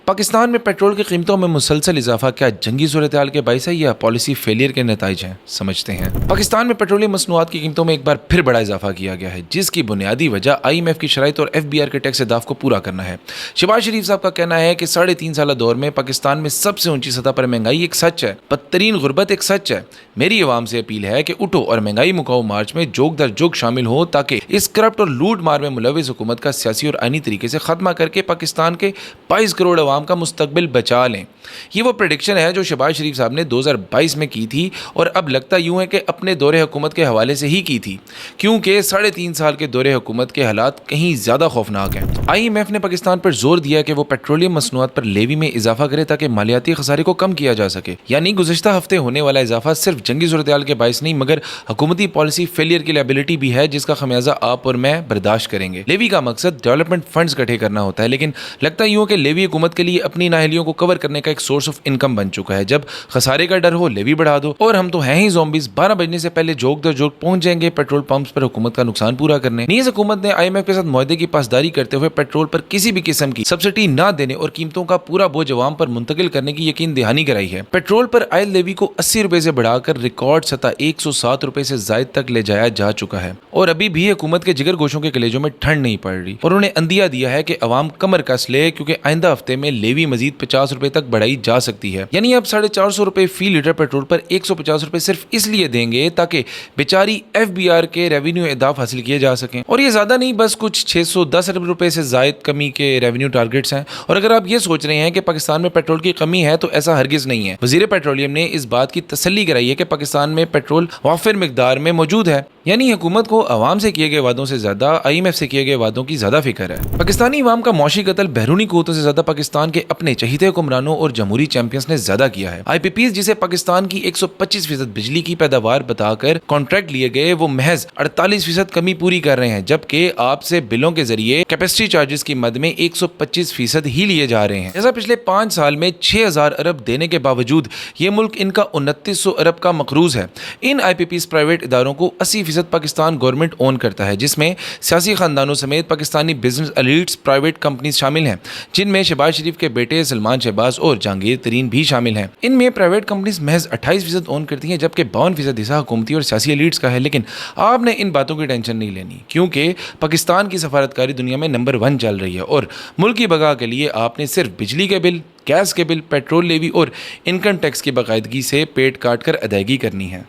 पाकिस्तान में पेट्रोल की कीमतों में मुसलसल इजाफा क्या जंगी सूरत-ए-हाल के बाइस है या पॉलिसी फेलियर के नतीजे हैं, समझते हैं। पाकिस्तान में पेट्रोलियम मसनूआत की कीमतों में एक बार फिर बड़ा इजाफा किया गया है, जिसकी बुनियादी वजह IMF की शराइत और FBR के टैक्स अहदाफ को पूरा करना है। शहबाज शरीफ साहब का कहना है कि 3.5 साल दौर में पाकिस्तान में सबसे ऊंची सतह पर महंगाई एक सच है, बदतरीन गुर्बत एक सच है। मेरी अवाम से अपील है कि उठो और महंगाई मुकाओ मार्च में जोग दर जोग शामिल हो, ताकि इस करप्ट और लूट मार में मुलविस हुकूमत का सियासी और आईनी तरीके से खात्मा करके पाकिस्तान के 22 करोड़ अवाम का मुस्तकबिल बचा लें। ये वो प्रेडिक्शन है जो शहबाज शरीफ साहब ने 2022 में की थी और अब लगता यूं है कि अपने दौरे हुकूमत के हवाले से ही की थी, क्योंकि 3.5 साल के दौरे हुकूमत के हालात कहीं ज़्यादा खौफनाक हैं। IMF ने पाकिस्तान पर जोर दिया कि वो पेट्रोलियम मसनूआत पर लेवी में इजाफा करे ताकि मालियाती खसारे को कम किया जा सके। यानी गुज़िश्ता हफ्ते होने वाला इजाफा सिर्फ जंगी सूरत-ए-हाल के बाइस नहीं, मगर हुकूमती पॉलिसी फेलियर की लायबिलिटी भी है, जिसका खमियाजा आप और मैं बर्दाश्त करेंगे। लेवी का मकसद डेवलपमेंट फंड्स इकट्ठे करना होता है, लेकिन लगता यूं कि लेवी हुकूमत के लिए अपनी नाअहलियों को कवर करने का एक सोर्स ऑफ इनकम बन चुका है। जब खसारे का डर हो, लेवी बढ़ा दो, और हम तो हैं ही ज़ॉम्बीज़। 12 बजने से पहले जोक दर जोक पहुंच जाएंगे पेट्रोल पंप्स पर हुकूमत का नुकसान पूरा करने। नीज़ हुकूमत ने IMF के साथ मुआहदे की पासदारी करते हुए पेट्रोल पर किसी भी किस्म की सब्सिडी ना देने और कीमतों का पूरा बोझ अवाम पर मुंतकिल करने की यकीन दहानी कराई है। पेट्रोल पर आयल लेवी को 80 रुपए से बढ़ाकर रिकॉर्ड सतह 107 रुपए से जायद तक ले जाया जा चुका है, और अभी भी हुकूमत के जिगर गोशों के कलेजों में ठंड नहीं पड़ रही, और उन्हें अंदिया दिया है कि अवाम कमर कस ले, क्योंकि आइंदा हफ्ते में लेवी मजीद 50 रुपए तक बढ़ाई जा सकती है। यानी अब 450 रुपए फी लीटर पेट्रोल पर 150 रुपए सिर्फ इसलिए देंगे ताकि बेचारी FBR के रेवेन्यू अहदाफ हासिल किए जा सकें। और ये ज्यादा नहीं, बस कुछ 610 अरब रुपए से जायद कमी के रेवेन्यू टारगेट्स हैं। और अगर आप ये सोच रहे हैं कि पाकिस्तान में पेट्रोल की कमी है, तो ऐसा हरगिज नहीं है। वजीर पेट्रोलियम ने इस बात की तसल्ली कराई है कि पाकिस्तान में पेट्रोल वाफिर मिकदार में मौजूद है। यानी हुकूमत को अवाम से किए गए वादों से ज्यादा IMF से किए गए वादों की ज्यादा फिक्र है। पाकिस्तानी अवाम का मौशी कत्ल बैरूनी कुव्वतों से ज्यादा पाकिस्तान के अपने चहीते हुक्मरानों और जमहूरी चैंपियंस ने ज्यादा किया है। IPPs जिसे पाकिस्तान की 125% बिजली की पैदावार बताकर कॉन्ट्रैक्ट लिए गए, वो महज 48% कमी पूरी कर रहे हैं, जबकि आपसे बिलों के जरिए कैपेसिटी चार्जेस की मद में 125% ही लिए जा रहे हैं। जैसा पिछले 5 साल में 6000 अरब देने के बावजूद ये मुल्क इनका 2900 अरब का मकरूज है। इन IPPs प्राइवेट इदारों को 80% पाकिस्तान गवर्नमेंट ओन करता है, जिसमें सियासी खानदानों समेत Pakistani business elites private companies शामिल हैं, जिनमें शहबाज शरीफ के बेटे सलमान शहबाज और जहांगीर तरीन भी शामिल हैं। इनमें प्राइवेट कंपनीज महज 28% ओन करती हैं, जबकि 52% हिस्सा हुकूमती और सियासी एलीट्स का है। लेकिन आपने इन बातों की टेंशन नहीं लेनी, क्योंकि पाकिस्तान की सफारतकारी दुनिया में नंबर 1 चल रही है, और मुल्क की बका के लिए आपने सिर्फ बिजली के बिल, गैस के बिल, पेट्रोल लेवी और इनकम टैक्स की बाकायदगी से पेट काट कर अदायगी करनी है।